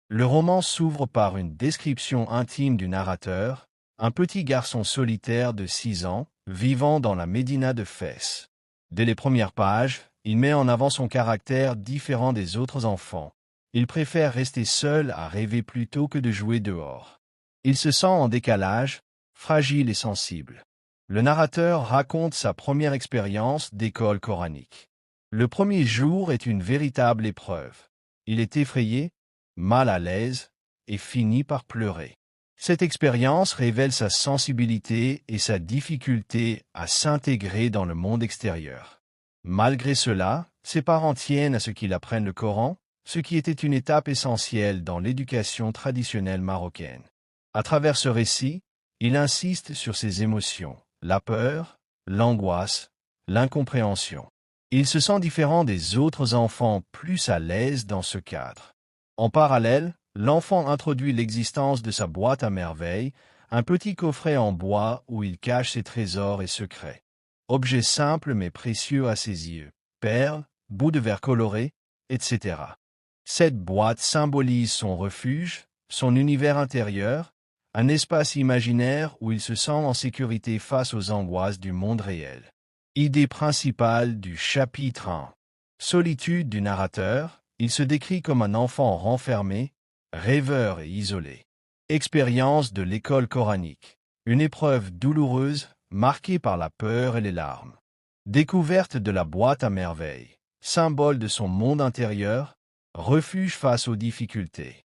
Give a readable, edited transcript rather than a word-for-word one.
Le roman s'ouvre par une description intime du narrateur, un petit garçon solitaire de 6 ans, vivant dans la médina de Fès. Dès les premières pages, il met en avant son caractère différent des autres enfants. Il préfère rester seul à rêver plutôt que de jouer dehors. Il se sent en décalage, fragile et sensible. Le narrateur raconte sa première expérience d'école coranique. Le premier jour est une véritable épreuve. Il est effrayé, mal à l'aise, et finit par pleurer. Cette expérience révèle sa sensibilité et sa difficulté à s'intégrer dans le monde extérieur. Malgré cela, ses parents tiennent à ce qu'il apprenne le Coran, ce qui était une étape essentielle dans l'éducation traditionnelle marocaine. À travers ce récit, il insiste sur ses émotions, la peur, l'angoisse, l'incompréhension. Il se sent différent des autres enfants, plus à l'aise dans ce cadre. En parallèle, l'enfant introduit l'existence de sa boîte à merveilles, un petit coffret en bois où il cache ses trésors et secrets. Objets simples mais précieux à ses yeux, perles, bouts de verre colorés, etc. Cette boîte symbolise son refuge, son univers intérieur, un espace imaginaire où il se sent en sécurité face aux angoisses du monde réel. Idée principale du chapitre 1. Solitude du narrateur, il se décrit comme un enfant renfermé, rêveur et isolé. Expérience de l'école coranique. Une épreuve douloureuse, marquée par la peur et les larmes. Découverte de la boîte à merveilles. Symbole de son monde intérieur, refuge face aux difficultés.